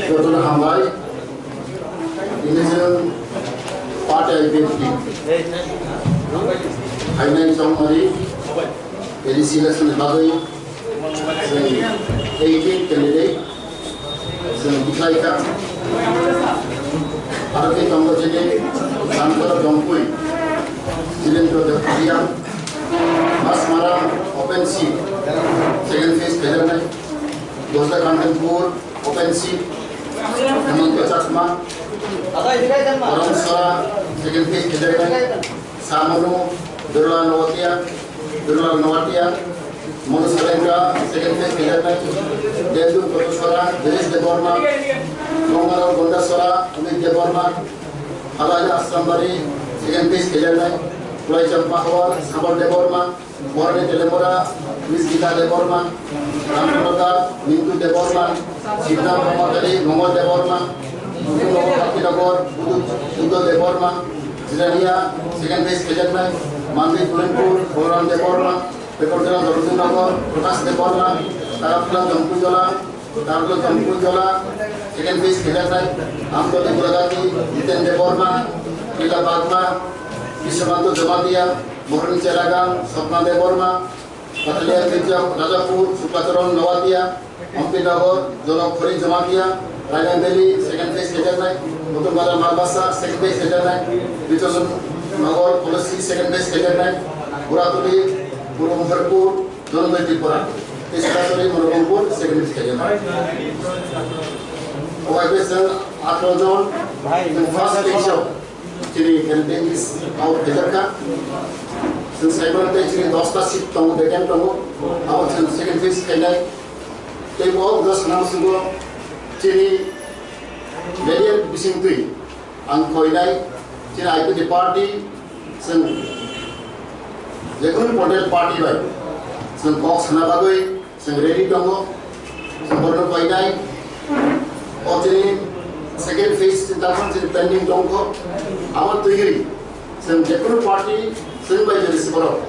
Jodhpur Hambai, Indonesian Party IPFT, Hainai Chongmari, NEC election Bagay, 18 candidate, Dikhaika, Arke Tongojene, Sankara Dongpui, Jilendra Dekharia, Masmara Open Seat, second phase Kedarnai, Dosa Kantanpur, Open Seat, Hemant Chakma, Oromsara, second phase Kedarnai, Samanu, Birla Novatia, Monosalenka, second phase Kedarnai, Dedu Kotoswara, Village Deborma, Mongara Gondaswara, Amit Deborma, Halaja Asambari, second phase Kedarnai, Kulai Champahawar, Sabal Deborma, Morne Telemora, Miss Gita Deborma, Ramprada, Mintu Deborma, Sita Momatari, Momo Deborma, Udo Akilagor, Udo Deborma, Zirania, second phase Kedarnai, Mandi Pulenpur, Boran Deborma, Pekordana Dorunagor, Protas Deborma, Tarapla Jampujola, second phase Kedarnai, Amdoli Buragati, Iten Deborma, Kila Bagma, Vishamanto Jamatia, Mohan Cheragan, Sapna Deborma, Patalia Vijay, Rajapur, Supataron Novatia, Ampinagor, Jonok Khori Jamatia, Ryan Delhi, second phase Kedarnai, Mutumala Marbasa, second phase Kedarnai, Vichasan Nagor, Policy, second phase Kedarnai, Buratuli, Burumharpur, Donmai Tripura, Tisaturi, Murumpur, second phase Kedarnai. Oaquesan, Atrodon, first picture. Jadi campaign is out Dekarka. Since I want to actually dosta seat tongu dekan tongu, out second phase kendai. They all those announced go. Jadi variant bising tui, ang koinai. Jadi I put the party. Sen Jekun Model Party by. Sen box hanabagoi. Sen ready tongu. Sen borno koinai. Or jadi second phase in pending tongo. Our theory, some Japan party, sent by the receiver of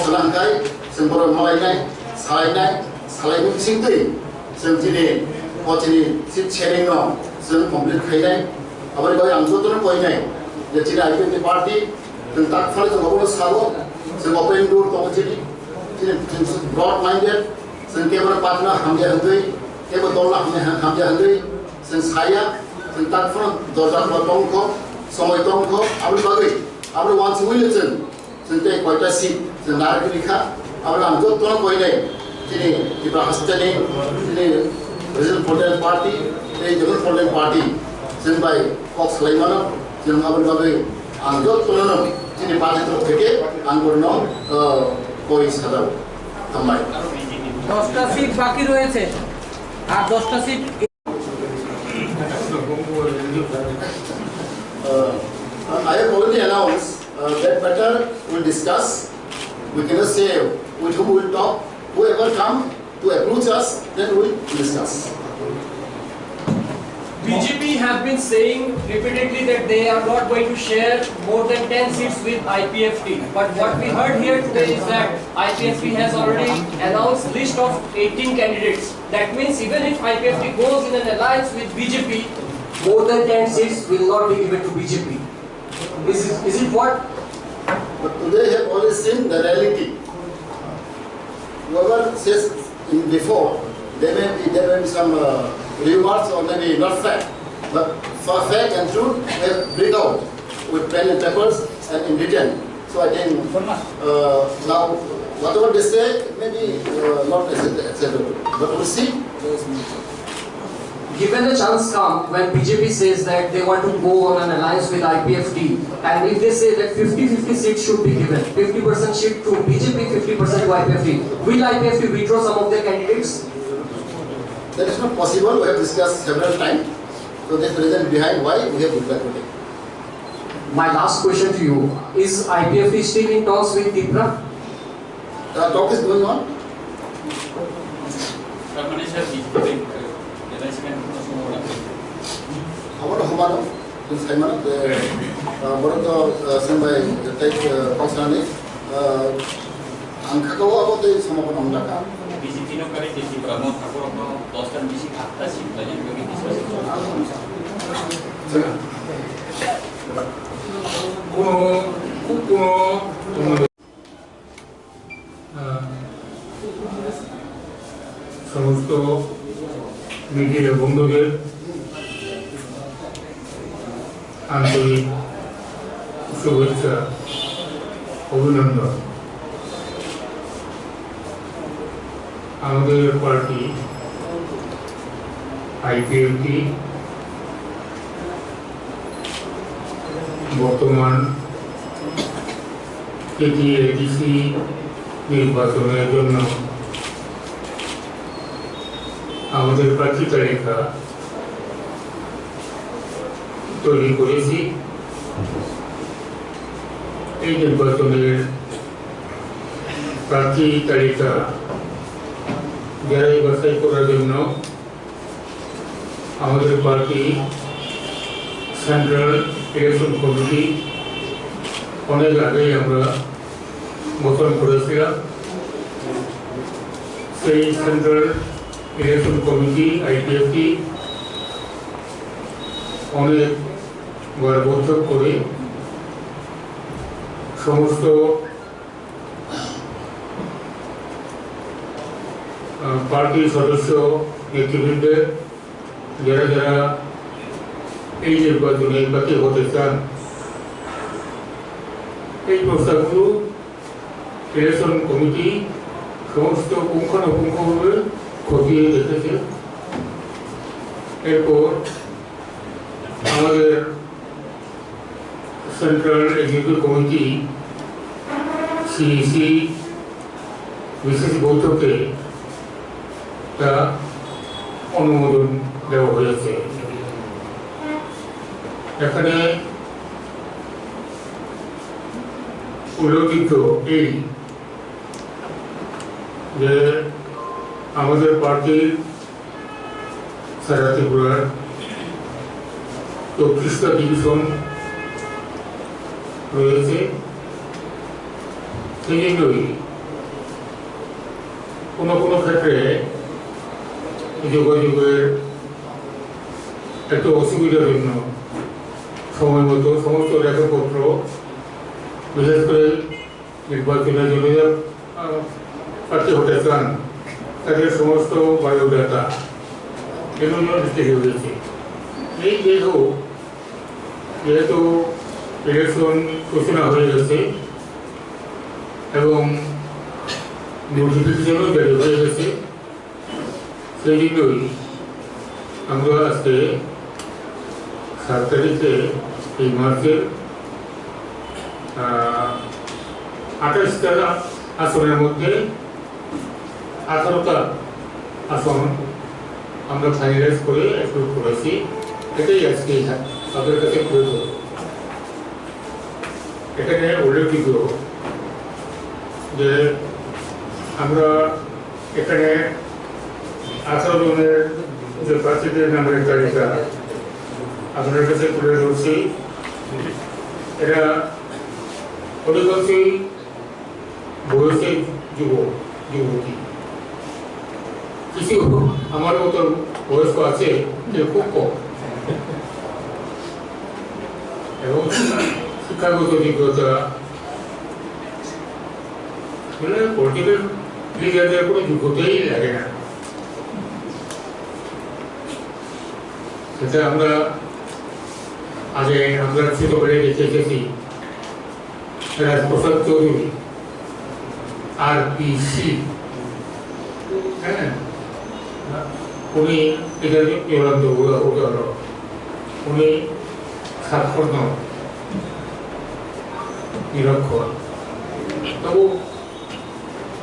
Salankai, some for Malay, Salai Singly, some Chile, Potini, sit sharing on, some complete Hainai, our boy Anzoton Poinai, the Chile the party, the Tak for the Hobo Salo, some open door Tomachili, broad minded, some camera partner Hamja Handui, Kabatola Hamja Handui, since Haya. Tak from Doja Tongko, Somoy Tongko, Abu Bagay, Abu wants Williamson, Sente quite a seat, the Narika, Abu Angoton Koine, Tini, Ibrahastani, Tini, President Portal Party, the General Portal Party, sent by Fox Laimano, Jim Abu Bagay, Angoton, Tini Party of Ticket, Angorno, Koi Sadar, Tamai. Dosta seat Baki Roese, Dosta seat. I have already announced that better we'll discuss. We cannot say with whom we'll talk. Whoever come to approach us, then we'll discuss. BJP have been saying repeatedly that they are not going to share more than 10 seats with IPFT. But what we heard here today is that IPFT has already announced list of 18 candidates. That means even if IPFT goes in an alliance with BJP, more than 10 seats will not be given to BJP. Is it what? But today have always seen the reality. Whoever says before, there may be some rumors or maybe not fact. But for fact and truth, they bring out with pen and papers and in written. So I think now whatever they say may be not acceptable. But we'll see. Given the chance come when BJP says that they want to go on an alliance with IPFT, and if they say that 50-50 seats should be given, 50% seat to BJP, 50% to IPFT, will IPFT withdraw some of their candidates? That is not possible. We have discussed several times. So that's the reason behind why we have withdrawn today. My last question to you, is IPFT still in talks with Tipra? The talk is going on. Our Homano, Simon, one of the Simba take Pakistani, Ankakawa about the Samapan Amdaka. BC tinokari desi brahmo thakor apno 10 tan BC khakta si tadi kami discussion সমস্ত media বন্ধুদের আন্তরিক শুভেচ্ছা অভিনন্দন। আমাদের party IPFT বর্তমান কেটিএডিসি নির্বাচনের জন্য আমাদের প্রার্থী তালিকা তৈরি করেছি। এই নির্বাচনের প্রার্থী তালিকা যারাই বাছাই করার জন্য আমাদের পার্টি সেন্ট্রাল ইলেকশন কমিটি অনেক আগেই আমরা গঠন করেছিলাম। সেই সেন্ট্রাল ইলেকশন কমিটি আইপিএফটি অনেকবার বৈঠক করে সমস্ত পার্টির সদস্য নেতৃবৃন্দের যারা যারা এই নির্বাচনে বাকি হতে চান এই প্রস্তাবগুলো ইলেকশন কমিটি সমস্ত পুঙ্খানুপুঙ্খভাবে খতিয়ে দেখেছে। এরপর আমাদের সেন্ট্রাল এক্সিকিউটিভ কমিটি সিইসি বিশেষ বৈঠকে তা অনুমোদন দেওয়া হয়েছে। এখানে উল্লেখিত এই যে আমাদের পার্টির সারা ত্রিপুরার 34টা ডিভিশন রয়েছে। সেই জন্যই কোনো কোনো ক্ষেত্রে যোগাযোগের একটু অসুবিধার জন্য সময় মতো সমস্ত লেখাপত্র বিশেষ করে নির্বাচনের জন্য প্রার্থী হতে চান তাদের সমস্ত বায়োডাটা এগুলো দিতে হয়েছে। এই যেহেতু ইলেকশন ঘোষণা হয়ে গেছে এবং নোটিফিকেশনও জারি হয়ে গেছে, সেই জন্যই আমরা আজকে 7 তারিখে এই মার্চের 28টা আসনের মধ্যে 18টা আসন আমরা ফাইনালাইজ করে অ্যাপ্রুভ করেছি। এটাই আজকে তাদের কাছে তুলে ধরব। এখানে উল্লেখিত যে আমরা এখানে 18 জনের যে প্রার্থীদের নামের তালিকা আপনার কাছে তুলে ধরছি। এরা অধিকাংশই বয়সের যুবতী, কিছু আমার মতো বয়স্ক আছে যে খুব কম, এবং শিক্ষাগত যোগ্যতা পলিটিক্যাল লিডারদের কোনো যোগ্যতাই লাগে না। সেটা আমরা আগে আমরা ছোটবেলায় দেখে এসেছি। রাজপ্রসাদ চৌধুরী RPC, হ্যাঁ, উনি এটা চূড়ান্ত উদাহরণ। উনি সাক্ষর নিরক্ষর, তবু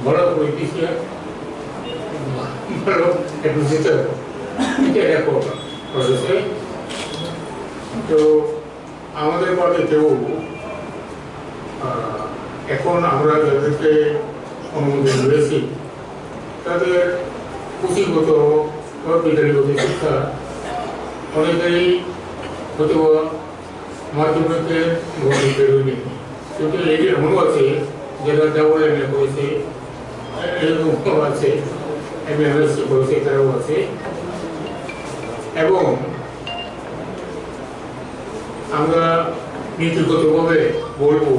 বড় পলিটিশিয়ান, ভালো অ্যাডমিনিস্ট্রেটর, এটা রেকর্ড করেছে। তো আমাদের পার্টিতেও এখন আমরা যাদেরকে অনুমোদন দিয়েছি তাদের পুঁথিগত বা বিজ্ঞানীগত শিক্ষা অনেকেরই হয়তো মাধ্যমিকের গণিত বেরোয়নি, কিন্তু এমনও আছে যারা ডাবল এমএ করেছে, এরকম আছে MMS বলছে তারাও আছে এবং আমরা নীতিগতভাবে বলবো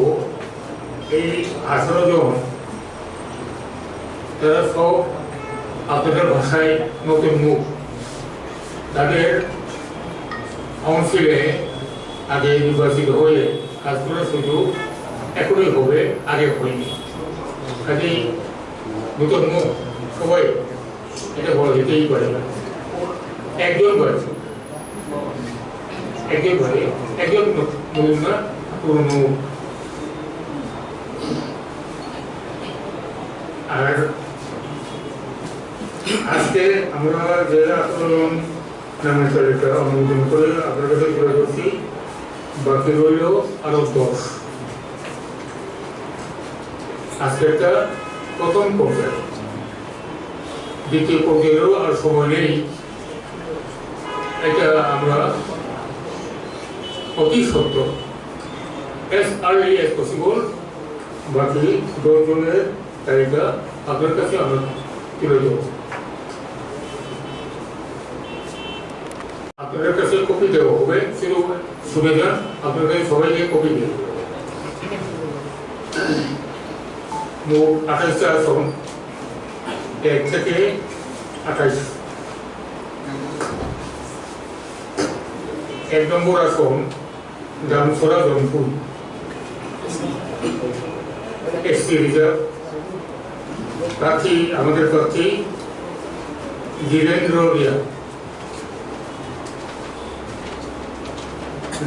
এই 18 জন তারা সব আপনাদের ভাষায় নতুন মুখ তাদের কাউন্সিলে আগে নির্বাচিত হয়ে কাজ করার সুযোগ এখনই হবে আগে হয়নি কাজেই নতুন মুখ সবাই এটা বলা যেতেই পারে না একজন বয়স একজন ভাই একজন বলুন না পুরনো আর আজকে আমরা যে আন্দোলন নামের তালিকা অনুমোদন করে আপনার কাছে তুলে ধরছি বাকি রইল আরো 10 আজকে একটা প্রথম পর্যায়ে দ্বিতীয় পর্যায়েরও আর সময় নেই এটা আমরা অতি সত্য as early as possible বাকি 10 জনের তালিকা আপনার কাছে আমরা তুলে দেবো আপনাদের কাছে কপি দেওয়া হবে শুধু শুনে যান আপনার কাছে সবাইকে কপি দেব মোট 28টা আসন 1 থেকে 28 1 নম্বর আসন জামছড়া জনপুর এসসি রিজার্ভ প্রার্থী আমাদের প্রার্থী ধীরেন্দ্র রিয়া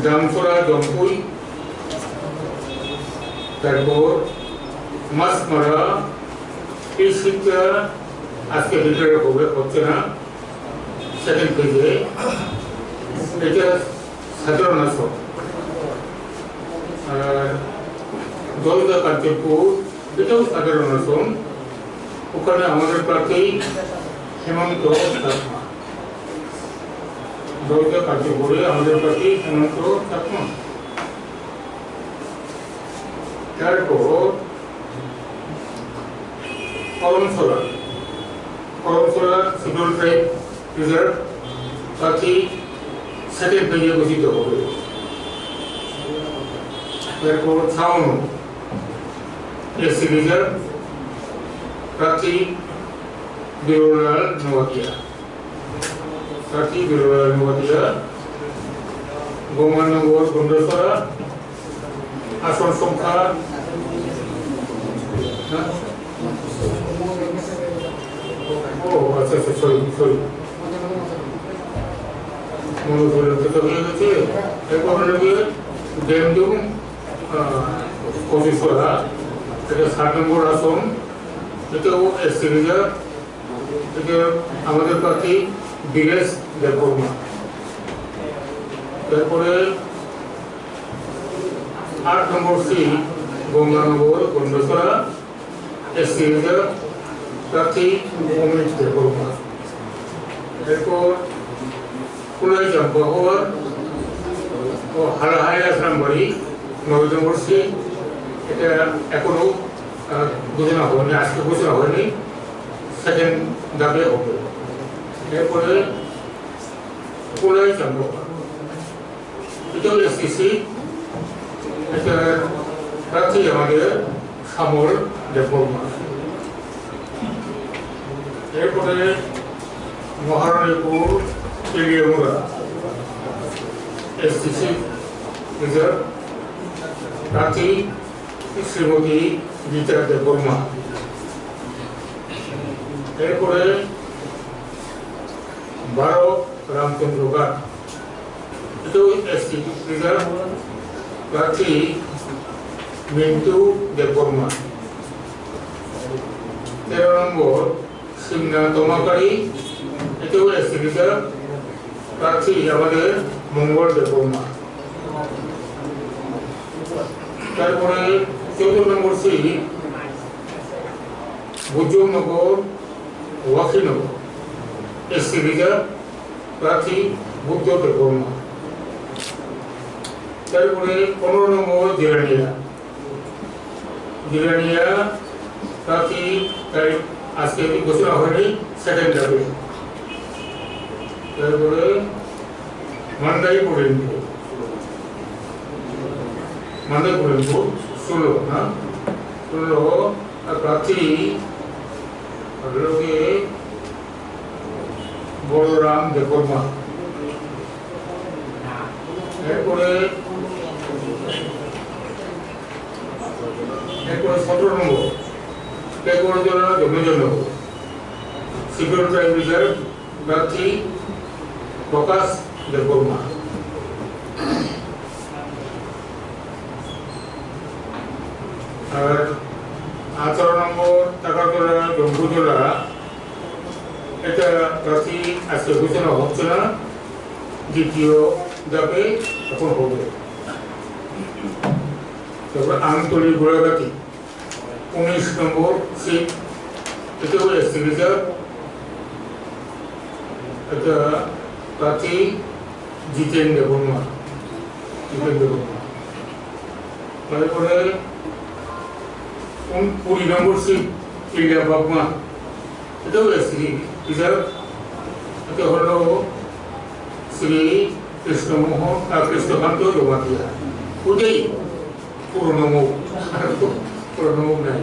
জামছড়া জনপুর তারপর মাছমারা এই সিটটা আজকে ডিক্লেয়ার হবে হচ্ছে না সেকেন্ড পেজে এটা সাধারণ আসন আর জলদা কাঞ্চনপুর এটাও সাধারণ আসন ওখানে আমাদের প্রার্থী হেমন্ত চাকমা জলদা কাঞ্চনপুরে আমাদের প্রার্থী হেমন্ত চাকমা তারপর করমছড়া শিডিউল ট্রাইব রিজার্ভ প্রার্থী সেকেন্ড পেজে ঘোষিত হবে তারপর ছাউন এসসি রিজার্ভ প্রার্থী বিরলাল নোয়াতিয়া গোমানগর গন্ডসরা আসন সংখ্যা আচ্ছা সরি মনোযোগ হয়ে গেছে এরপর ডেমডুম কবিসরা এটা 7 নম্বর আসন এটাও এসসি রিজার্ভ এটা আমাদের প্রার্থী বিএস দেববর্মা তারপরে 8 number C Ganganagar গন্ডসরা SC reserve প্রার্থী অমিত দেববর্মা এরপর কুলাই চাম্পাহর ও হালাহাই আসলামবাড়ি 9 নম্বর সি এটা এখনো ঘোষণা হয়নি আজকে ঘোষণা হয়নি সেকেন্ড দাবে হবে এরপরে কুলাই চাম্পাহর এটাও এসসি এটা প্রার্থী আমাদের শ্যামল দেববর্মা এরপরে মহারানীপুর তেলিয়ামুড়া এসসি রিজার্ভ প্রার্থী শ্রীমতী গীতা দেববর্মা এরপরে 12 রামচন্দ্র ঘাট এটাও এসসি রিজার্ভ প্রার্থী মিন্টু দেববর্মা 13 নম্বর সিংনা তমাকারী এটাও এসসি রিজার্ভ প্রার্থী আমাদের মঙ্গল দেববর্মা তারপরে 14 নম্বর সি বুজনগর ওয়াকিনগর এসসি রিজার্ভ প্রার্থী বুদ্ধ দেববর্মা তারপরে 15 নম্বর জিরানিয়া প্রার্থী আজকে ঘোষণা হয়নি সেকেন্ড যাবে তারপরে মান্দাই পড়েনপুর 16 না 16 প্রার্থী লোকে বড়রাম দেববর্মা এরপরে 17 নম্বর টেকোরজলা জমিজনগর সিকিউর ট্রাইব রিজার্ভ প্রার্থী প্রকাশ দেববর্মা আর 18 নম্বর টাকাতলা জম্বুজলা এটা প্রার্থী আজকে ঘোষণা হচ্ছে না দ্বিতীয় ধাপে এখন হবে তারপর আমতলি গোড়াঘাটি 19 নম্বর সিট এটাও এসসি রিজার্ভ এটা প্রার্থী জিতেন দেববর্মা তারপরে 20 নম্বর সিট ইলিয়া বাগমা এটাও এসসি রিজার্ভ এটা হলো শ্রী কৃষ্ণকান্ত জমাতিয়া ওটাই পুরনো মুখ নাই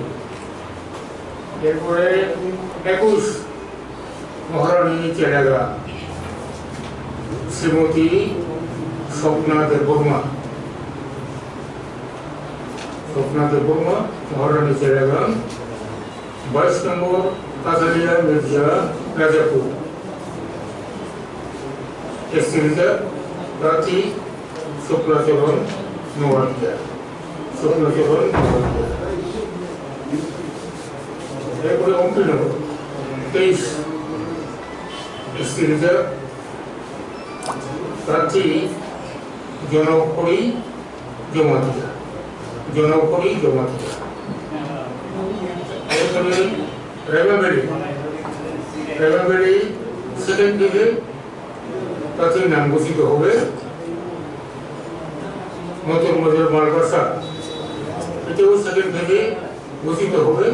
এরপরে 21 মহারানী চেরাগা শ্রীমতী স্বপ্না দেববর্মা মহারানী চেরাগা 22 নম্বর কাজালিয়া মির্জা রাজাপুর এসসি রিজার্ভ প্রার্থী শুক্লাচরণ নোয়াদিয়া এরপরে 29 নম্বর 23 এসসি রিজার্ভ প্রার্থী জনকরি জমাতিয়া এরপরে রেবাবেড়ি সেকেন্ড দিকে প্রার্থীর নাম ঘোষিত হবে নতুন বাজার মালবাসা এটাও সেকেন্ড থেকে ঘোষিত হবে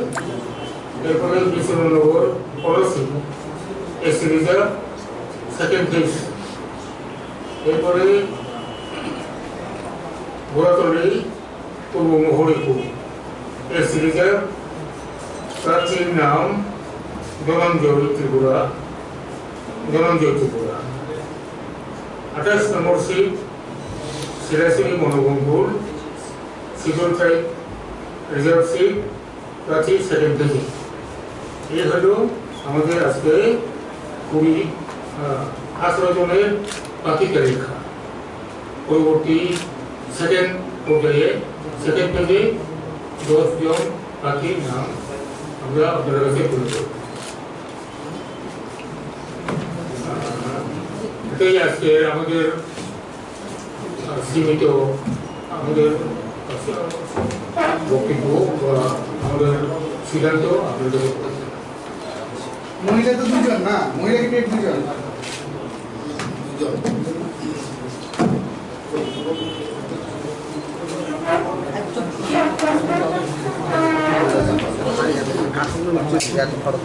এরপরে বিষ্ণুনগর পলসি এসসি রিজার্ভ সেকেন্ড ফেজ এরপরে ঘোড়াতলি পূর্ব মহরিপুর এসসি রিজার্ভ প্রার্থীর নাম ধনঞ্জয় ত্রিপুরা 28 নম্বর সিট সিরাসিনী মনোবঙ্গুর সিকিউর ট্রাইব রিজার্ভ সিট প্রার্থী সেকেন্ড থেকে এই হলো আমাদের আজকে 18 জনের প্রার্থী তালিকা পরবর্তী সেকেন্ড পর্যায়ে সেকেন্ড পেজে 10 জন প্রার্থীর নাম আমরা আপনাদের কাছে তুলে দেব এটাই আজকে আমাদের সীমিত আমাদের বক্তব্য বা আমাদের সিদ্ধান্ত আপনাদের মহিলা তো দুজন না মহিলা কি দুজন এত খরচ